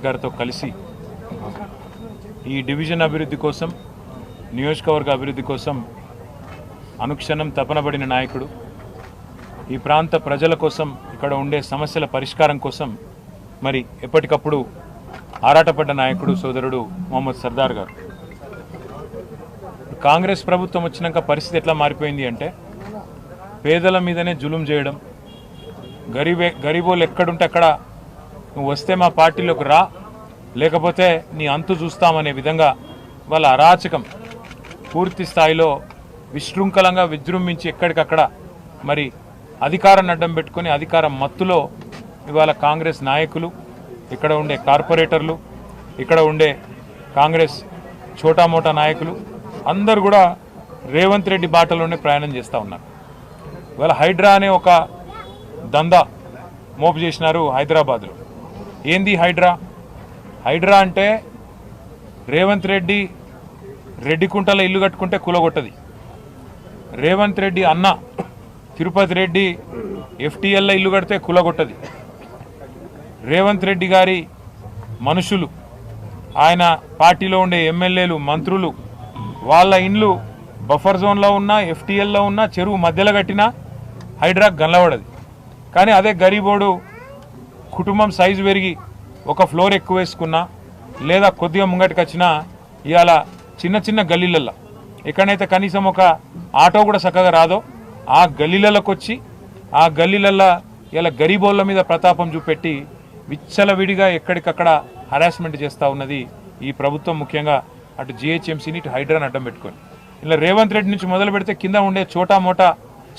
రంగనాథ్ గారితో కలిసి ఈ డివిజన్ అభివృద్ధి కోసం, నియోజకవర్గ అభివృద్ధి కోసం అనుక్షణం తపనబడిన నాయకుడు, ఈ ప్రాంత ప్రజల కోసం, ఇక్కడ ఉండే సమస్యల పరిష్కారం కోసం మరి ఎప్పటికప్పుడు ఆరాటపడ్డ నాయకుడు సోదరుడు మొహమ్మద్ సర్దార్ గారు. కాంగ్రెస్ ప్రభుత్వం వచ్చినాక పరిస్థితి ఎట్లా మారిపోయింది అంటే, పేదల మీదనే జులుం చేయడం, గరీబోళ్ళు ఎక్కడుంటే అక్కడ నువ్వు వస్తే మా పార్టీలోకి రా, లేకపోతే నీ అంతు చూస్తామనే విధంగా వాళ్ళ అరాచకం పూర్తి స్థాయిలో విశృంఖలంగా విజృంభించి ఎక్కడికక్కడ మరి అధికారాన్ని అడ్డం పెట్టుకొని అధికారం మత్తులో ఇవాళ కాంగ్రెస్ నాయకులు, ఇక్కడ ఉండే కార్పొరేటర్లు, ఇక్కడ ఉండే కాంగ్రెస్ చోటామోటా నాయకులు అందరూ కూడా రేవంత్ రెడ్డి బాటలోనే ప్రయాణం చేస్తూ ఉన్నారు. ఇవాళ హైడ్రా అనే ఒక దందా మోపు చేసినారు హైదరాబాద్లో. ఏంది హైడ్రా? హైడ్రా అంటే రేవంత్ రెడ్డి రెడ్డికుంటలో ఇల్లు కట్టుకుంటే కూలగొట్టది. రేవంత్ రెడ్డి అన్న తిరుపతి రెడ్డి ఎఫ్టీఎల్లో ఇల్లు కడితే కూలగొట్టది. రేవంత్ రెడ్డి గారి మనుషులు, ఆయన పార్టీలో ఉండే ఎమ్మెల్యేలు, మంత్రులు, వాళ్ళ ఇండ్లు బఫర్ జోన్లో ఉన్నా, ఎఫ్టీఎల్లో ఉన్నా, చెరువు మధ్యలో కట్టినా హైడ్రా గల్లబడది. కానీ అదే గరీబోడు కుటుంబం సైజు పెరిగి ఒక ఫ్లోర్ ఎక్కువ వేసుకున్నా, లేదా కొద్దిగా ముంగటికి వచ్చినా ఇవాళ చిన్న చిన్న గల్లీలల్లో ఎక్కడైతే కనీసం ఒక ఆటో కూడా చక్కగా రాదో ఆ గల్లీలలోకి వచ్చి ఆ గల్లీలల్లో ఇలా గరీబోళ్ళ మీద ప్రతాపం చూపెట్టి విచ్చలవిడిగా ఎక్కడికక్కడ హరాస్మెంట్ చేస్తూ ఉన్నది ఈ ప్రభుత్వం. ముఖ్యంగా అటు జిహెచ్ఎంసీని, ఇటు హైడ్రాని అడ్డం పెట్టుకొని ఇలా రేవంత్ రెడ్డి నుంచి మొదలు పెడితే కింద ఉండే చోటా మోటా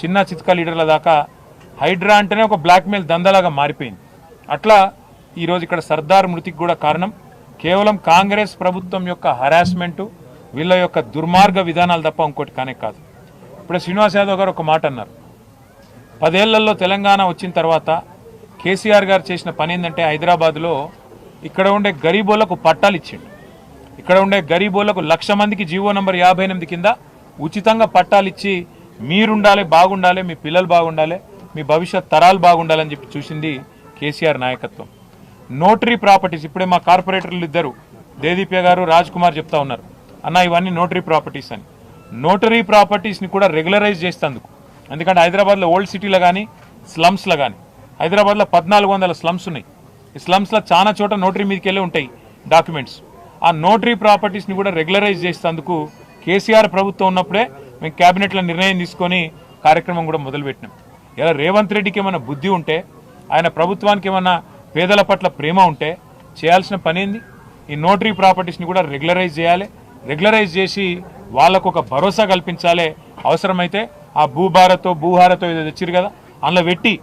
చిన్న చిత్కా లీడర్ల దాకా హైడ్రా అంటేనే ఒక బ్లాక్మెయిల్ దందాలాగా మారిపోయింది. అట్లా ఈరోజు ఇక్కడ సర్దార్ మృతికి కూడా కారణం కేవలం కాంగ్రెస్ ప్రభుత్వం యొక్క హరాస్మెంటు, వీళ్ళ యొక్క దుర్మార్గ విధానాలు తప్ప ఇంకోటి కానే కాదు. ఇప్పుడు శ్రీనివాస్ యాదవ్ గారు ఒక మాట అన్నారు, 10 ఏళ్లలో తెలంగాణ వచ్చిన తర్వాత కేసీఆర్ గారు చేసిన పని ఏంటంటే హైదరాబాద్లో ఇక్కడ ఉండే గరీబోళ్లకు పట్టాలు ఇచ్చిండు. ఇక్కడ ఉండే గరీబోళ్లకు 1,00,000 మందికి జీవో నంబర్ 58 కింద ఉచితంగా పట్టాలు ఇచ్చి మీరుండాలి, బాగుండాలి, మీ పిల్లలు బాగుండాలి, మీ భవిష్యత్ తరాలు బాగుండాలని చెప్పి చూసింది కేసీఆర్ నాయకత్వం. నోటరీ ప్రాపర్టీస్, ఇప్పుడే మా కార్పొరేటర్లు ఇద్దరు దేదీప్య గారు, రాజ్ కుమార్ చెప్తా ఉన్నారు, అన్న ఇవన్నీ నోటరీ ప్రాపర్టీస్ అని. నోటరీ ప్రాపర్టీస్ని కూడా రెగ్యులరైజ్ చేస్తేందుకు, ఎందుకంటే హైదరాబాద్లో ఓల్డ్ సిటీలో కానీ స్లమ్స్లో కానీ, హైదరాబాద్లో 1400 స్లమ్స్ ఉన్నాయి. ఈ స్లమ్స్లో చాలా చోట నోటరీ మీదకి వెళ్ళి ఉంటాయి డాక్యుమెంట్స్. ఆ నోటరీ ప్రాపర్టీస్ని కూడా రెగ్యులరైజ్ చేసేందుకు కేసీఆర్ ప్రభుత్వం ఉన్నప్పుడే మేము క్యాబినెట్లో నిర్ణయం తీసుకొని కార్యక్రమం కూడా మొదలుపెట్టినాం. ఇలా రేవంత్ రెడ్డికి ఏమైనా బుద్ధి ఉంటే, ఆయన ప్రభుత్వానికి ఏమన్నా పేదల పట్ల ప్రేమ ఉంటే చేయాల్సిన పని ఏంది? ఈ నోటరీ ప్రాపర్టీస్ని కూడా రెగ్యులరైజ్ చేయాలి. రెగ్యులరైజ్ చేసి వాళ్ళకు ఒక భరోసా కల్పించాలి. అవసరమైతే ఆ భూహారతో ఏదో తెచ్చిరు కదా అందులో పెట్టి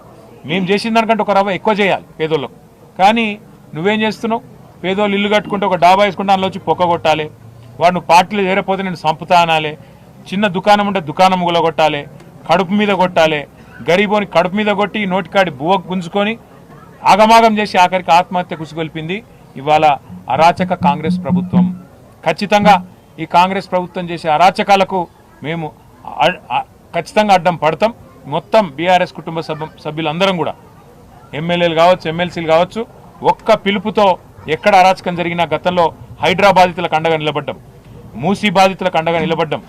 మేము చేసిన దానికంటే ఒక రవ్వ ఎక్కువ చేయాలి పేదోళ్ళకు. కానీ నువ్వేం చేస్తున్నావు? పేదోళ్ళు ఇల్లు కట్టుకుంటే ఒక డాబా వేసుకుంటే అందులో వచ్చి పొక్క కొట్టాలి, వాడు నువ్వు పార్టీలో చేరపోతే నేను సంపుతా అనాలి, చిన్న దుకాణం ఉంటే దుకాణం గులగొట్టాలి, కడుపు మీద కొట్టాలి, గరీబోని కడుపు మీద కొట్టి నోటికాడి బువ్వ గుంజుకొని ఆగమాగం చేసి ఆఖరికి ఆత్మహత్య కుసిగొల్పింది ఇవాళ అరాచక కాంగ్రెస్ ప్రభుత్వం. ఖచ్చితంగా ఈ కాంగ్రెస్ ప్రభుత్వం చేసే అరాచకాలకు మేము ఖచ్చితంగా అడ్డం పడతాం. మొత్తం బీఆర్ఎస్ కుటుంబ సభ్యులందరం కూడా, ఎమ్మెల్యేలు కావచ్చు, ఎమ్మెల్సీలు కావచ్చు, ఒక్క పిలుపుతో ఎక్కడ అరాచకం జరిగినా గతంలో హైడ్రా బాధితులకు అండగా నిలబడ్డం, మూసీ బాధితులకు అండగా నిలబడ్డం,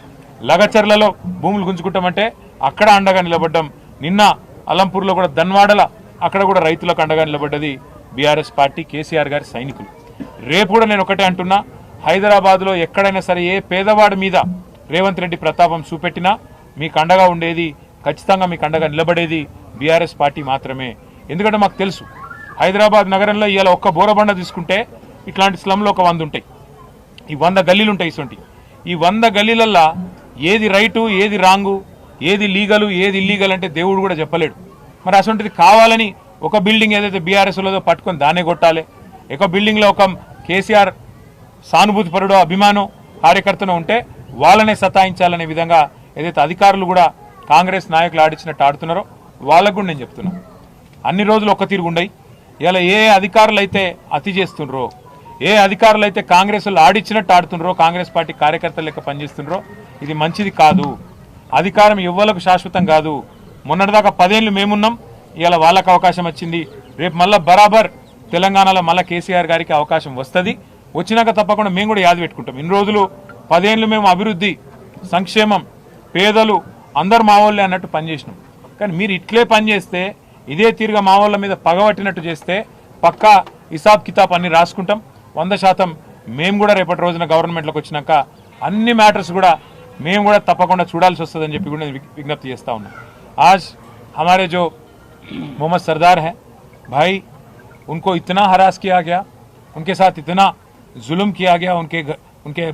లగచర్లలో భూములు గుంజుకుంటామంటే అక్కడ అండగా నిలబడ్డం, నిన్న అలంపూర్లో కూడా ధన్వాడల అక్కడ కూడా రైతులకు అండగా నిలబడ్డది బీఆర్ఎస్ పార్టీ, కేసీఆర్ గారి సైనికులు. రేపు కూడా నేను ఒకటే అంటున్నా, హైదరాబాద్లో ఎక్కడైనా సరే ఏ పేదవాడి మీద రేవంత్ రెడ్డి ప్రతాపం చూపెట్టినా మీకు అండగా ఉండేది, ఖచ్చితంగా మీకు అండగా నిలబడేది బీఆర్ఎస్ పార్టీ మాత్రమే. ఎందుకంటే మాకు తెలుసు హైదరాబాద్ నగరంలో ఇవాళ ఒక్క బోరబండ తీసుకుంటే ఇట్లాంటి స్లమ్లో ఒక 100 ఉంటాయి, ఈ 100 గల్లీలు ఉంటాయి. ఇటువంటి ఈ 100 గల్లీలల్లో ఏది రైటు, ఏది రాంగు, ఏది లీగలు, ఏది ఇల్లీగల్ అంటే దేవుడు కూడా చెప్పలేడు. మరి అటువంటిది కావాలని ఒక బిల్డింగ్ ఏదైతే బీఆర్ఎస్లో పట్టుకొని దాన్నే కొట్టాలి, ఒక బిల్డింగ్లో ఒక కేసీఆర్ సానుభూతి పరుడో అభిమానం కార్యకర్తను ఉంటే వాళ్ళనే సతాయించాలనే విధంగా ఏదైతే అధికారులు కూడా కాంగ్రెస్ నాయకులు ఆడించినట్టు ఆడుతున్నారో వాళ్ళకు కూడా నేను చెప్తున్నా, అన్ని రోజులు ఒక్క తీరు ఉండయి. ఇలా ఏ అధికారులు అయితే అతి చేస్తుండ్రో, ఏ అధికారులు అయితే కాంగ్రెస్ వాళ్ళు ఆడిచ్చినట్టు ఆడుతుండ్రో, కాంగ్రెస్ పార్టీ కార్యకర్తలు లెక్క పనిచేస్తుండ్రో, ఇది మంచిది కాదు. అధికారం ఎవ్వలకు శాశ్వతం కాదు. మొన్నటిదాకా 10 ఏళ్ళు మేమున్నాం, ఇలా వాళ్ళకు అవకాశం వచ్చింది, రేపు మళ్ళీ బరాబర్ తెలంగాణలో మళ్ళీ కేసీఆర్ గారికి అవకాశం వస్తుంది. వచ్చినాక తప్పకుండా మేము కూడా యాది పెట్టుకుంటాం. ఇన్ని రోజులు 10 ఏళ్ళు మేము అభివృద్ధి, సంక్షేమం, పేదలు అందరు మా వాళ్ళే అన్నట్టు పనిచేసినాం. కానీ మీరు ఇట్లే పనిచేస్తే, ఇదే తీరుగా మా వాళ్ళ మీద పగబట్టినట్టు చేస్తే పక్కా హిసాబ్ కితాబ్ అన్ని రాసుకుంటాం. 100% మేము కూడా రేపటి రోజున గవర్నమెంట్లోకి వచ్చినాక అన్ని మ్యాటర్స్ కూడా మేము కూడా తప్పకుండా చూడాల్సి వస్తుందని చెప్పి కూడా నేను విజ్ఞప్తి చేస్తా ఉన్నాను. आज हमारे जो मोहम्मद सरदार हैं भाई, उनको इतना हरास किया गया, उनके साथ इतना जुल्म किया गया, उनके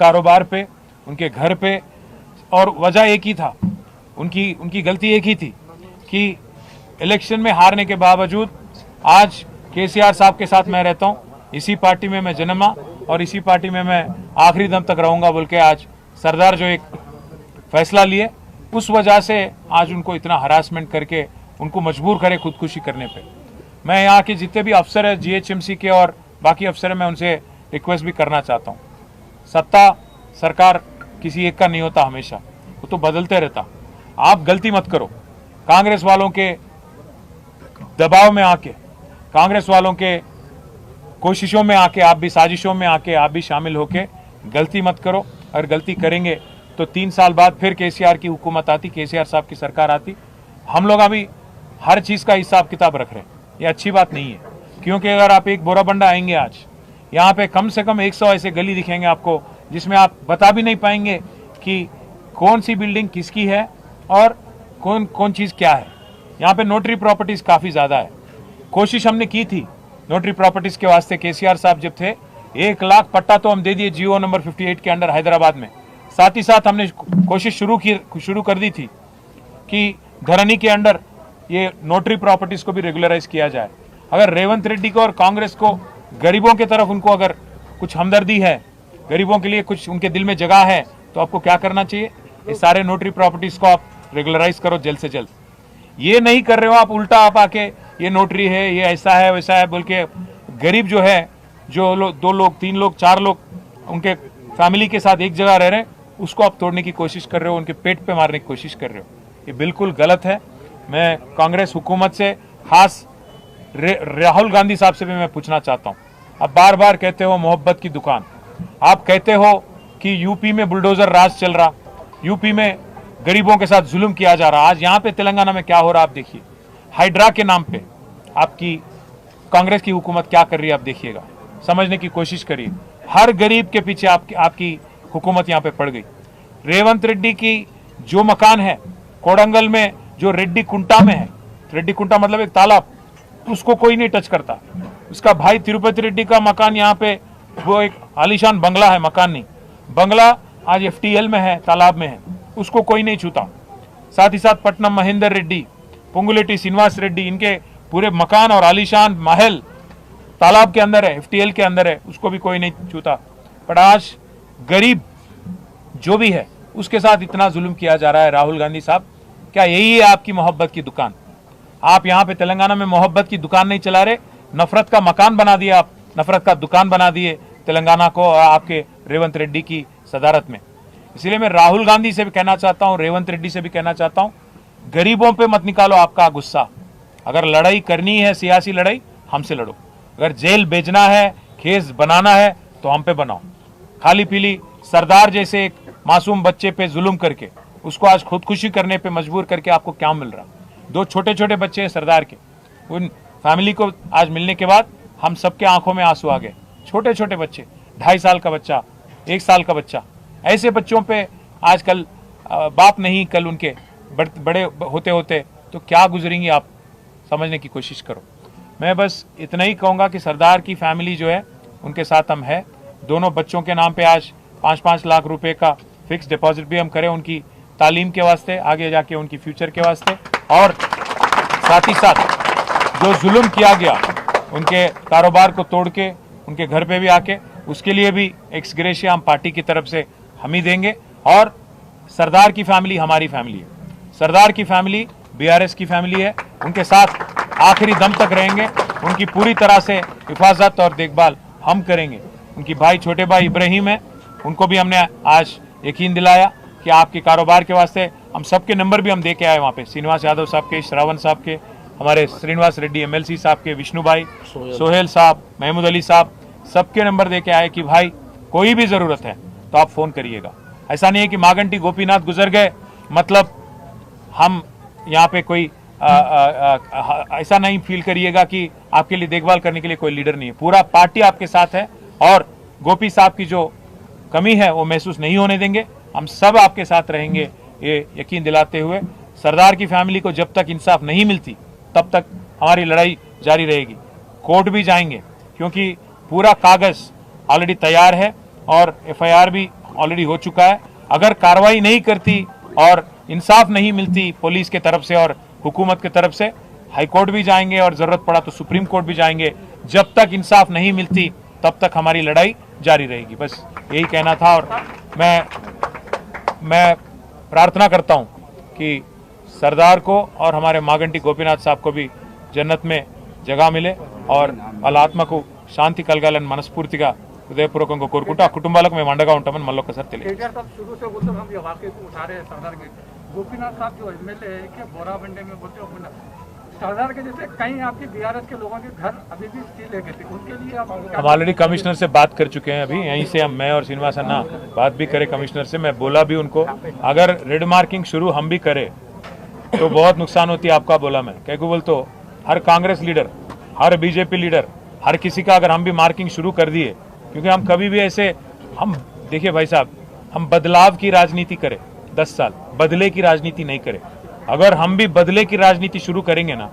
कारोबार पे, उनके घर पे, और वजह एक ही था, उनकी गलती एक ही थी कि इलेक्शन में हारने के बावजूद आज केसीआर साहब के साथ मैं रहता हूँ, इसी पार्टी में मैं जन्मा और इसी पार्टी में मैं आखिरी दम तक रहूँगा बोल के आज सरदार जो एक फैसला लिए, उस वजह से आज उनको इतना हरासमेंट करके उनको मजबूर करे खुदकुशी करने पे। मैं यहाँ के जितने भी अफसर है जीएचएमसी के और बाकी अफसर हैं, मैं उनसे रिक्वेस्ट भी करना चाहता हूँ, सत्ता सरकार किसी एक का नहीं होता, हमेशा वो तो बदलते रहता। आप गलती मत करो, कांग्रेस वालों के दबाव में आके, कांग्रेस वालों के कोशिशों में आके, आप भी साजिशों में आके आप भी शामिल होके गलती मत करो। अगर गलती करेंगे तो 3 साल बाद फिर केसीआर की हुकूमत आती, केसीआर साहब की सरकार आती। हम लोग अभी हर चीज़ का हिसाब किताब रख रहे हैं, ये अच्छी बात नहीं है। क्योंकि अगर आप एक बोराबंडा आएंगे आज, यहाँ पे कम से कम 100 ऐसे गली दिखेंगे आपको जिसमें आप बता भी नहीं पाएंगे कि कौन सी बिल्डिंग किसकी है और कौन चीज़ क्या है। यहाँ पे नोटरी प्रॉपर्टीज़ काफ़ी ज़्यादा है। कोशिश हमने की थी नोटरी प्रॉपर्टीज़ के वास्ते, केसीआर साहब जब थे 1 लाख पट्टा तो हम दे दिए जियो नंबर 58 के अंडर हैदराबाद में। साथ ही साथ हमने कोशिश शुरू कर दी थी कि धरनी के अंडर ये नोटरी प्रॉपर्टीज को भी रेगुलराइज किया जाए। अगर रेवंत रेड्डी को और कांग्रेस को गरीबों की तरफ उनको अगर कुछ हमदर्दी है, गरीबों के लिए कुछ उनके दिल में जगह है, तो आपको क्या करना चाहिए, ये सारे नोटरी प्रॉपर्टीज को आप रेगुलराइज करो जल्द से जल्द। ये नहीं कर रहे हो आप, उल्टा आप आके ये नोटरी है, ये ऐसा है वैसा है बोल के गरीब जो है, जो 2 लोग 3 लोग 4 लोग उनके फैमिली के साथ एक जगह रह रहे हैं, उसको आप तोड़ने की कोशिश कर रहे हो, उनके पेट पे मारने की कोशिश कर रहे हो। ये बिल्कुल गलत है। मैं कांग्रेस हुकूमत से, खास राहुल गांधी साहब से भी मैं पूछना चाहता हूँ, आप बार बार कहते हो मोहब्बत की दुकान, आप कहते हो कि यूपी में बुलडोजर राज चल रहा, यूपी में गरीबों के साथ जुल्म किया जा रहा। आज यहाँ पे तेलंगाना में क्या हो रहा आप देखिए, हाइड्रा के नाम पे आपकी कांग्रेस की हुकूमत क्या कर रही है आप देखिएगा, समझने की कोशिश करिए। हर गरीब के पीछे आपकी हुकूमत यहाँ पे पड़ गई। रेवंत रेड्डी की जो मकान है कोडंगल में, जो रेड्डी कुंटा में है, रेड्डी कुंटा मतलब एक तालाब, उसको कोई नहीं टच करता। उसका भाई तिरुपति रेड्डी का मकान यहाँ पे, वो एक आलीशान बंगला है, मकान नहीं बंगला, आज FTL में है, तालाब में है, उसको कोई नहीं छूता। साथ ही साथ पटनम महेंद्र रेड्डी, पुंगुलेटी श्रीनिवास रेड्डी, इनके पूरे मकान और आलीशान महल तालाब के अंदर है, FTL के अंदर है, उसको भी कोई नहीं छूता। पर आज गरीब जो भी है उसके साथ इतना जुल्म किया जा रहा है। राहुल गांधी साहब, क्या यही है आपकी मोहब्बत की दुकान? आप यहाँ पे तेलंगाना में मोहब्बत की दुकान नहीं चला रहे, नफरत का मकान बना दिया, आप नफरत का दुकान बना दिए तेलंगाना को और आपके रेवंत रेड्डी की सदारत में। इसलिए मैं राहुल गांधी से भी कहना चाहता हूँ, रेवंत रेड्डी से भी कहना चाहता हूँ, गरीबों पे मत निकालो आपका गुस्सा। अगर लड़ाई करनी है, सियासी लड़ाई, हमसे लड़ो। अगर जेल भेजना है, केस बनाना है, तो हम पे बनाओ। खाली पीली सरदार जैसे एक मासूम बच्चे पे जुल्म करके उसको आज खुदकुशी करने पे मजबूर करके आपको क्या मिल रहा? 2 छोटे छोटे बच्चे हैं सरदार के, उन फैमिली को आज मिलने के बाद हम सबके आंखों में आंसू आ गए। छोटे छोटे बच्चे, 2.5 साल का बच्चा, 1 साल का बच्चा, ऐसे बच्चों पे आजकल बाप नहीं, कल उनके बड़े होते होते तो क्या गुजरेंगी आप, समझने की कोशिश करो। मैं बस इतना ही कहूँगा कि सरदार की फैमिली जो है उनके साथ हम है। दोनों बच्चों के नाम पे आज 5-5 लाख रुपए का फिक्स डिपॉजिट भी हम करें उनकी तालीम के वास्ते, आगे जाके उनकी फ्यूचर के वास्ते। और साथ ही साथ जो जुल्म किया गया उनके कारोबार को तोड़ के उनके घर पे भी आके, उसके लिए भी एक्स ग्रेशिया हम पार्टी की तरफ से हम ही देंगे। और सरदार की फैमिली हमारी फैमिली है, सरदार की फैमिली BRS की फैमिली है, उनके साथ आखिरी दम तक रहेंगे, उनकी पूरी तरह से हिफाजत और देखभाल हम करेंगे। उनकी भाई, छोटे भाई इब्राहिम है, उनको भी हमने आज यकीन दिलाया कि आपके कारोबार के वास्ते हम सबके नंबर भी हम दे के आए वहाँ पे, श्रीनिवास यादव साहब के, श्रावण साहब के, हमारे श्रीनिवास रेड्डी एमएलसी साहब के, विष्णु भाई, सोहेल साहब, महमूद अली साहब, सबके नंबर दे के आए कि भाई कोई भी ज़रूरत है तो आप फ़ोन करिएगा। ऐसा नहीं है कि मागंटी गोपीनाथ गुजर गए मतलब हम यहाँ पे कोई ऐसा नहीं फील करिएगा कि आपके लिए देखभाल करने के लिए कोई लीडर नहीं है। पूरा पार्टी आपके साथ है और गोपी साहब की जो कमी है वो महसूस नहीं होने देंगे। हम सब आपके साथ रहेंगे, ये यकीन दिलाते हुए सरदार की फैमिली को जब तक इंसाफ नहीं मिलती तब तक हमारी लड़ाई जारी रहेगी। कोर्ट भी जाएंगे क्योंकि पूरा कागज ऑलरेडी तैयार है और एफआईआर भी ऑलरेडी हो चुका है। अगर कार्रवाई नहीं करती और इंसाफ नहीं मिलती पुलिस के तरफ से और हुकूमत की तरफ से, हाई कोर्ट भी जाएंगे और जरूरत पड़ा तो सुप्रीम कोर्ट भी जाएंगे। जब तक इंसाफ नहीं मिलती तब तक हमारी लड़ाई जारी रहेगी। बस यही कहना था और मैं प्रार्थना करता हूं कि सरदार को और हमारे मागंटी गोपीनाथ साहब को भी जन्नत में जगह मिले और వాళ్ళ ఆత్మకు శాంతి కలగాలని మనస్ఫూర్తిగా హృదయపూర్వకంగా కోరుకుంటూ ఆ కుటుంబాలకు మేము అండగా ఉంటామని మళ్ళీ ఒకసారి తెలియజేస్తాం। शुरू से बोलते हम ये वाकई को उठा रहे हैं सरदार के। गोपीनाथ साहब जो एमएलए है कि बोराबंडे में बोलते हो सरदार के जैसे कई आपके बीआरएस के लोगों के घर अभी भी स्टील है कहते उनके लिए आप हम ऑलरेडी कमिश्नर से बात कर चुके हैं। अभी यहीं से हम मैं और श्रीनिवास अन्ना बात भी करें कमिश्नर से। मैं बोला भी उनको अगर रेड मार्किंग शुरू हम भी करें तो बहुत नुकसान होती है आपका। बोला मैं क्या बोल तो हर कांग्रेस लीडर, हर बीजेपी लीडर, हर किसी का अगर हम भी मार्किंग शुरू कर दिए, क्योंकि हम कभी भी ऐसे हम देखिए भाई साहब, हम बदलाव की राजनीति करें 10 साल, बदले की राजनीति नहीं करें। अगर हम भी बदले की राजनीति शुरू करेंगे ना,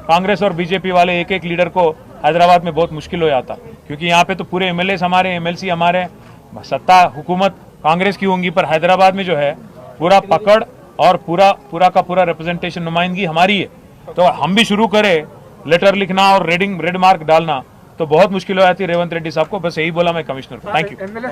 कांग्रेस और बीजेपी वाले एक एक लीडर को हैदराबाद में बहुत मुश्किल हो जाता, क्योंकि यहाँ पे तो पूरे एमएलए हमारे, एमएलसी हमारे, सत्ता हुकूमत कांग्रेस की होंगी, पर हैदराबाद में जो है पूरा पकड़ और पूरा का पूरा रिप्रेजेंटेशन, नुमाइंदगी हमारी है। तो हम भी शुरू करें लेटर लिखना और रेड मार्क डालना तो बहुत मुश्किल हो जाती है रेवंत रेड्डी साहब को। बस यही बोला मैं कमिश्नर को। Thank you.